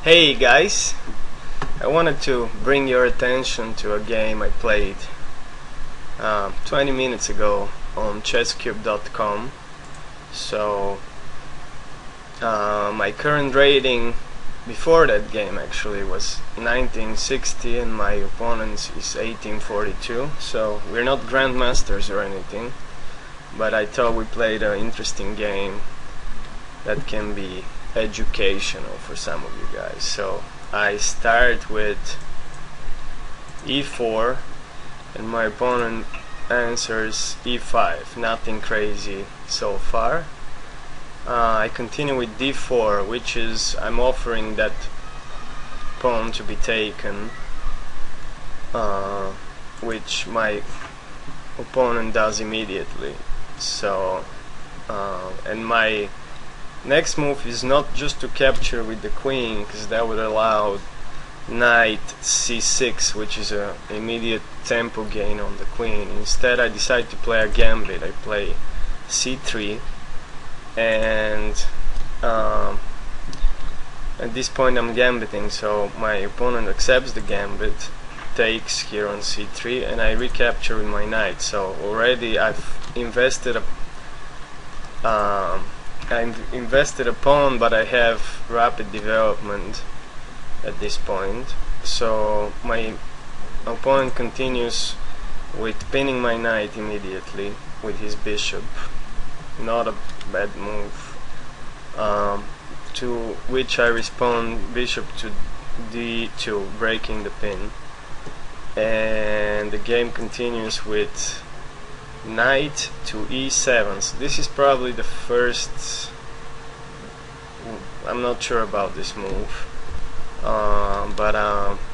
Hey guys, I wanted to bring your attention to a game I played 20 minutes ago on chesscube.com. So my current rating before that game actually was 1960 and my opponent's is 1842. So we're not grandmasters or anything, but I thought we played an interesting game that can be educational for some of you guys. So I start with e4 and my opponent answers e5. Nothing crazy so far. I continue with d4, which is I'm offering that pawn to be taken, which my opponent does immediately. So and my next move is not just to capture with the queen, because that would allow knight c6, which is an immediate tempo gain on the queen. Instead I decide to play a gambit. I play c3, and at this point I'm gambiting, so my opponent accepts the gambit, takes here on c3, and I recapture with my knight. So already I've invested a pawn, but I have rapid development at this point. So my opponent continues with pinning my knight immediately with his bishop. Not a bad move. To which I respond bishop to d2, breaking the pin. And the game continues with knight to e7. So this is probably the first. I'm not sure about this move, but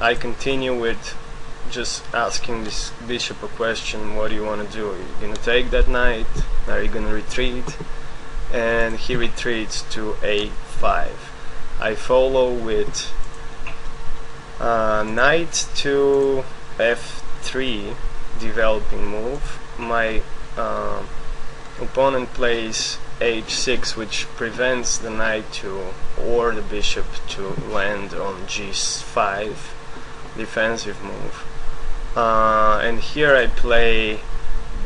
I continue with just asking this bishop a question. What do you want to do? Are you gonna take that knight? Are you gonna retreat? And he retreats to a5. I follow with knight to f3, developing move. My opponent plays h6, which prevents the knight to or the bishop to land on g5, defensive move. And here I play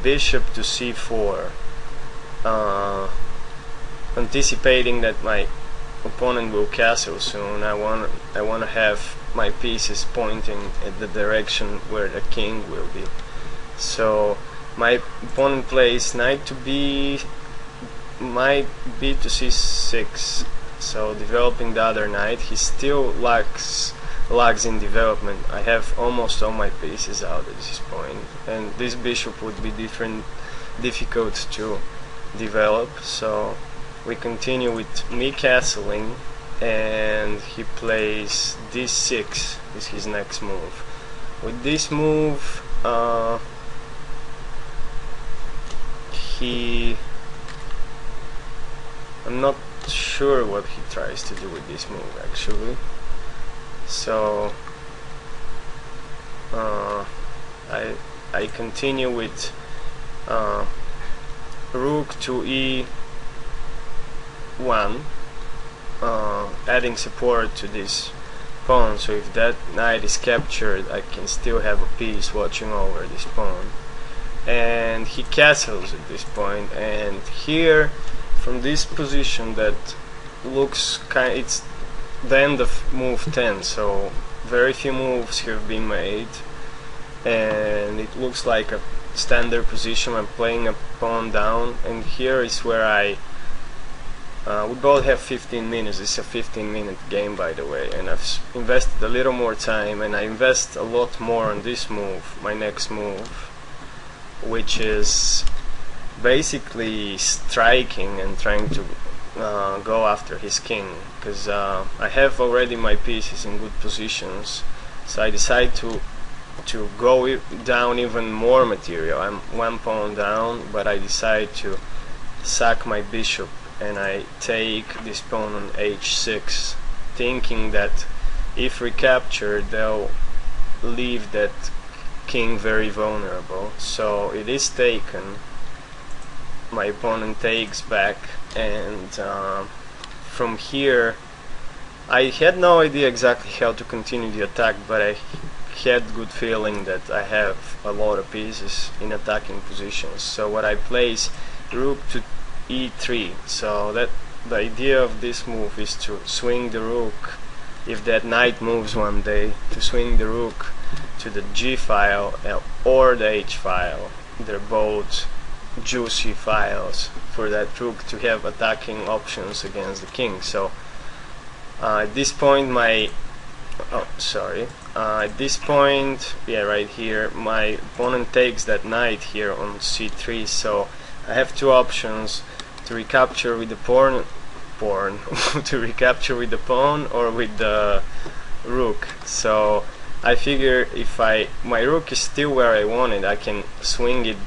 bishop to c4, anticipating that my opponent will castle soon. I want to have my pieces pointing at the direction where the king will be. So my opponent plays knight to b, might b to c6, so developing the other knight. He still lags in development. I have almost all my pieces out at this point, and this bishop would be difficult to develop. So we continue with me castling, and he plays d6 is his next move. With this move I'm not sure what he tries to do with this move actually. So I continue with rook to e1, adding support to this pawn, so if that knight is captured I can still have a piece watching over this pawn. And he castles at this point, and here from this position that looks it's the end of move 10, so very few moves have been made, and it looks like a standard position. I'm playing a pawn down, and here is where we both have 15 minutes. It's a 15-minute game, by the way, and I've invested a little more time, and I invest a lot more on this move, my next move, which is basically striking and trying to go after his king, because I have already my pieces in good positions. So I decide to go down even more material. I'm one pawn down, but I decide to sack my bishop, and I take this pawn on h6, thinking that if recaptured they'll leave that king very vulnerable. So it is taken. My opponent takes back, and from here I had no idea exactly how to continue the attack, but I had good feeling that I have a lot of pieces in attacking positions. So what I play is rook to e3. So that the idea of this move is to swing the rook, if that knight moves one day, to swing the rook to the g file or the h file. They're both juicy files for that rook to have attacking options against the king. So at this point at this point, yeah, right here, my opponent takes that knight here on c3, so I have two options: to recapture with the pawn to recapture with the pawn or with the rook. So I figure if my rook is still where I want it, I can swing it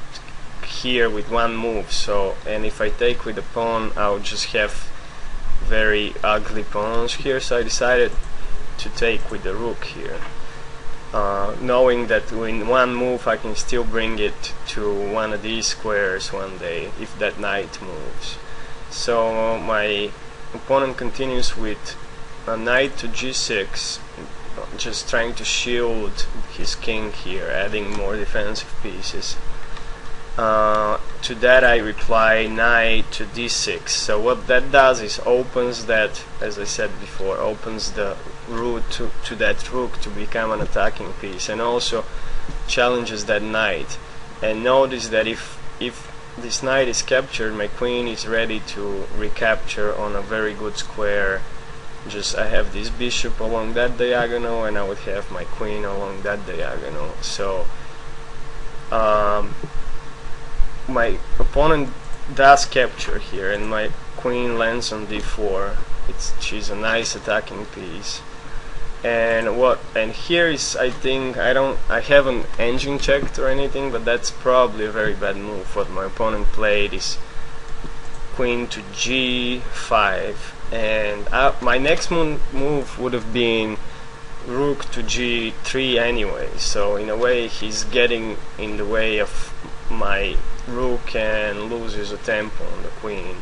here with one move. So, and if I take with the pawn, I'll just have very ugly pawns here. So I decided to take with the rook here, knowing that in one move I can still bring it to one of these squares one day if that knight moves. So my opponent continues with a knight to g6, just trying to shield his king here, adding more defensive pieces. To that I reply knight to d6. So what that does is opens that, as I said before, opens the route to that rook to become an attacking piece, and also challenges that knight. And notice that if this knight is captured, my queen is ready to recapture on a very good square. Just I have this bishop along that diagonal, and I would have my queen along that diagonal. So my opponent does capture here, and my queen lands on d4. She's a nice attacking piece. And here is, I think, I haven't engine checked or anything, but that's probably a very bad move. What my opponent played is queen to g5, and my next move would have been rook to g3 anyway. So in a way he's getting in the way of my rook and loses a tempo on the queen.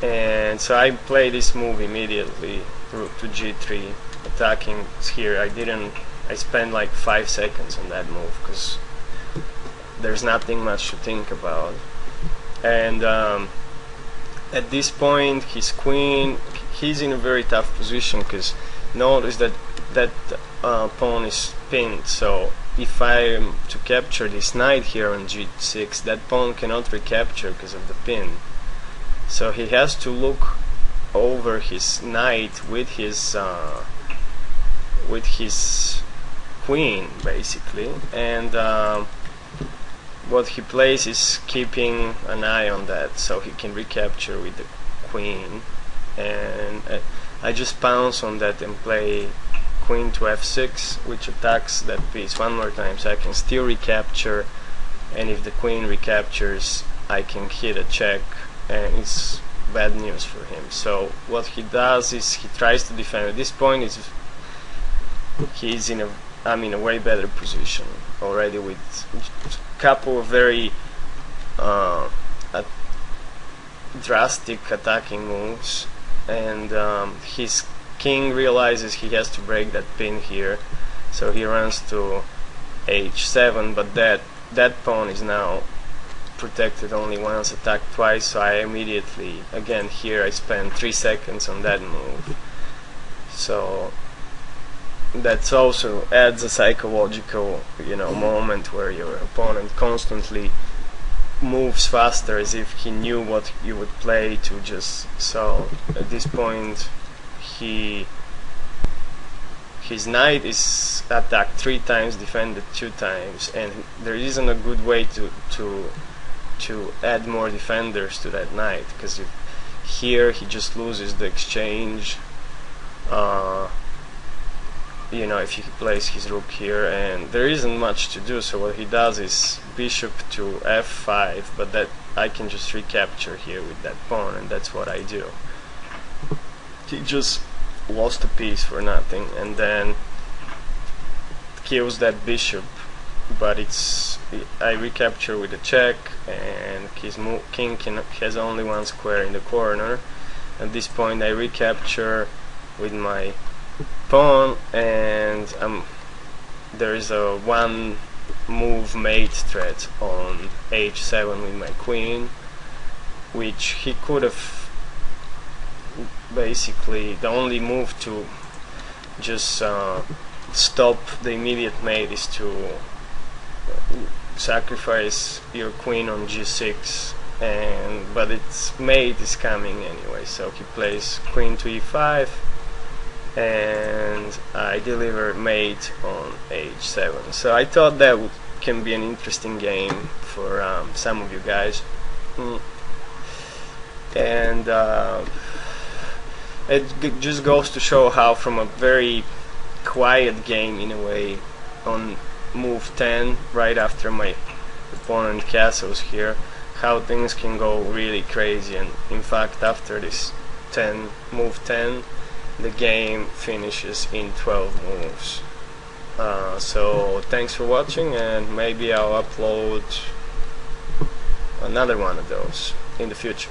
And so I play this move immediately, rook to g3, attacking here. I spent like 5 seconds on that move because there's nothing much to think about. And at this point his queen, he's in a very tough position because notice that pawn is pinned. So if I am to capture this knight here on g6, that pawn cannot recapture because of the pin. So he has to look over his knight with his queen basically, and what he plays is keeping an eye on that so he can recapture with the queen. And I just pounce on that and play queen to f6, which attacks that piece one more time, so I can still recapture, and if the queen recaptures I can hit a check, and it's bad news for him. So what he does is he tries to defend. At this point he's in a way better position already, with a couple of very drastic attacking moves, and his king realizes he has to break that pin here, so he runs to h7, but that pawn is now protected only once, attacked twice. So I immediately, again here I spend 3 seconds on that move. So that also adds a psychological moment where your opponent constantly moves faster as if he knew what you would play to just. So at this point his knight is attacked 3 times, defended 2 times, and there isn't a good way to add more defenders to that knight, because here he just loses the exchange. If he plays his rook here, and there isn't much to do, so what he does is bishop to f5, but that I can just recapture here with that pawn, and that's what I do. He just lost a piece for nothing, and then kills that bishop, but I recapture with a check, and his king has only one square in the corner. At this point I recapture with my pawn, and there is a one move mate threat on h7 with my queen, which he could have basically, the only move to just stop the immediate mate is to sacrifice your queen on g6, but its mate is coming anyway, so he plays queen to e5 and I deliver mate on h7. So I thought that can be an interesting game for some of you guys. And it just goes to show how, from a very quiet game in a way, on move 10, right after my opponent castles here, how things can go really crazy. And in fact, after this move 10, the game finishes in 12 moves. So thanks for watching, and maybe I'll upload another one of those in the future.